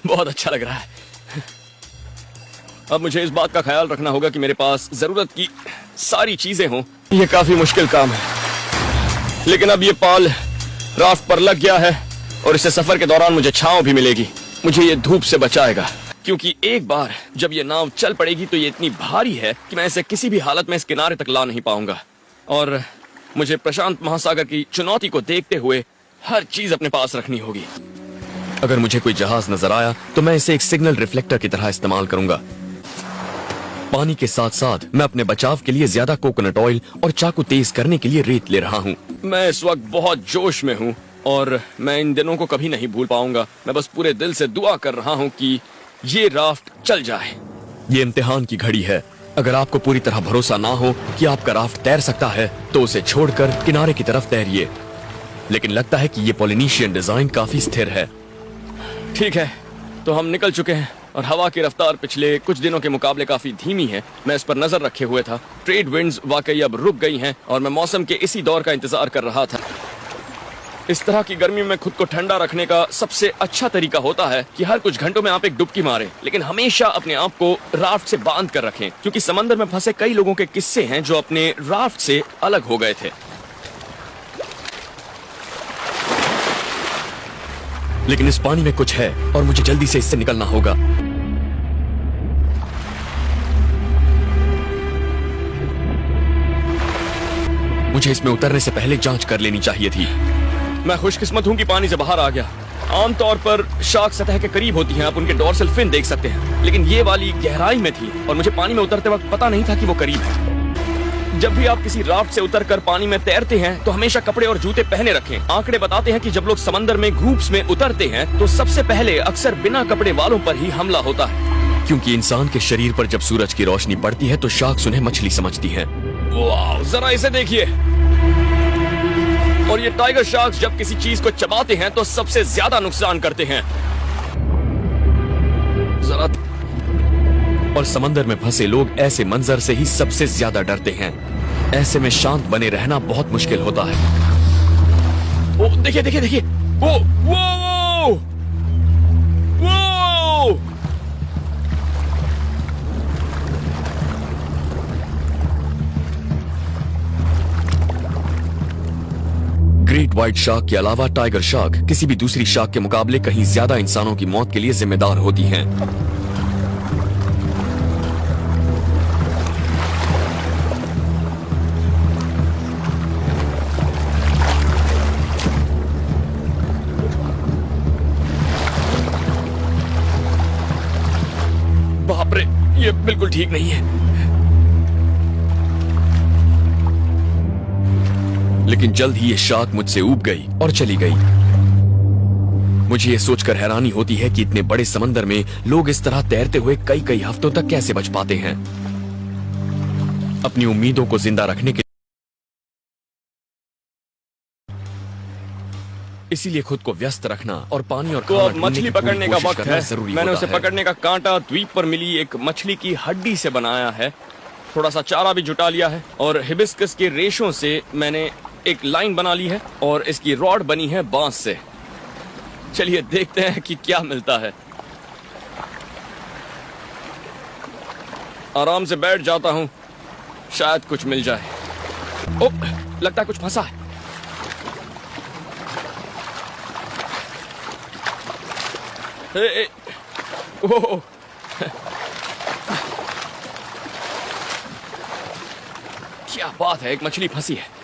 बहुत अच्छा लग रहा है। अब मुझे इस बात का ख्याल रखना होगा कि मेरे पास जरूरत की सारी चीजें हों। यह काफी मुश्किल काम है, लेकिन अब ये पाल राफ्ट पर लग गया है और इससे सफर के दौरान मुझे छांव भी मिलेगी। मुझे ये धूप से बचाएगा, क्योंकि एक बार जब ये नाव चल पड़ेगी तो ये इतनी भारी है कि मैं इसे किसी भी हालत में इस किनारे तक ला नहीं पाऊंगा। और मुझे प्रशांत महासागर की चुनौती को देखते हुए हर चीज अपने पास रखनी होगी। अगर मुझे कोई जहाज नजर आया तो मैं इसे एक सिग्नल रिफ्लेक्टर की तरह इस्तेमाल करूंगा। पानी के साथ साथ मैं अपने बचाव के लिए ज्यादा कोकोनट ऑयल और चाकू तेज करने के लिए रेत ले रहा हूँ। मैं इस वक्त बहुत जोश में हूँ और मैं इन दिनों को कभी नहीं भूल पाऊंगा। मैं बस पूरे दिल से दुआ कर रहा हूँ कि ये राफ्ट चल जाए। ये इम्तिहान की घड़ी है। अगर आपको पूरी तरह भरोसा ना हो कि आपका राफ्ट तैर सकता है तो उसे छोड़कर किनारे की तरफ तैरिए। लेकिन लगता है कि ये पॉलिनेशियन डिजाइन काफी स्थिर है। ठीक है, तो हम निकल चुके हैं और हवा की रफ्तार पिछले कुछ दिनों के मुकाबले काफी धीमी है। मैं इस पर नजर रखे हुए था। ट्रेड विंड्स वाकई अब रुक गई हैं और मैं मौसम के इसी दौर का इंतजार कर रहा था। इस तरह की गर्मी में खुद को ठंडा रखने का सबसे अच्छा तरीका होता है कि हर कुछ घंटों में आप एक डुबकी मारें, लेकिन हमेशा अपने आप को राफ्ट से बांध कर रखें, क्योंकि समंदर में फंसे कई लोगों के किस्से हैं जो अपने राफ्ट से अलग हो गए थे। लेकिन इस पानी में कुछ है और मुझे जल्दी से इससे निकलना होगा। मुझे इसमें उतरने से पहले जांच कर लेनी चाहिए थी। मैं खुशकिस्मत हूं कि पानी से बाहर आ गया। आमतौर पर शार्क सतह के करीब होती हैं, आप उनके डोर्सल फिन देख सकते हैं, लेकिन ये वाली गहराई में थी और मुझे पानी में उतरते वक्त पता नहीं था कि वो करीब है। जब भी आप किसी राफ्ट से उतरकर पानी में तैरते हैं तो हमेशा कपड़े और जूते पहने रखें। आंकड़े बताते हैं कि जब लोग समंदर में ग्रुप्स में उतरते हैं तो सबसे पहले अक्सर बिना कपड़े वालों पर ही हमला होता है, क्योंकि इंसान के शरीर पर जब सूरज की रोशनी पड़ती है तो शार्क्स उन्हें मछली समझती हैं। वाह, जरा इसे देखिए। और ये टाइगर शार्क्स जब किसी चीज को चबाते हैं तो सबसे ज्यादा नुकसान करते हैं। जरा और समंदर में फंसे लोग ऐसे मंजर से ही सबसे ज्यादा डरते हैं। ऐसे में शांत बने रहना बहुत मुश्किल होता है। ओ देखिए देखिए देखिए, वो वो वो ग्रेट व्हाइट शार्क के अलावा टाइगर शार्क किसी भी दूसरी शार्क के मुकाबले कहीं ज्यादा इंसानों की मौत के लिए जिम्मेदार होती हैं। बाप रे, ये बिल्कुल ठीक नहीं है। लेकिन जल्द ही ये शार्क मुझसे ऊब गई और चली गई। मुझे ये सोचकर हैरानी होती है कि इतने बड़े समंदर में लोग इस तरह तैरते हुए कई कई हफ्तों तक कैसे बच पाते हैं। अपनी उम्मीदों को जिंदा रखने के इसीलिए खुद को व्यस्त रखना और पानी और तो अब मछली पकड़ने का वक्त है। मैंने उसे पकड़ने का कांटा द्वीप पर मिली एक मछली की हड्डी से बनाया है। थोड़ा सा चारा भी जुटा लिया है और हिबिस्कस के रेशों से मैंने एक लाइन बना ली है और इसकी रॉड बनी है बांस से। चलिए देखते हैं कि क्या मिलता है। आराम से बैठ जाता हूं, शायद कुछ मिल जाए। ओ, लगता है कुछ फंसा है। ए, ओ, क्या बात है, एक मछली फंसी है।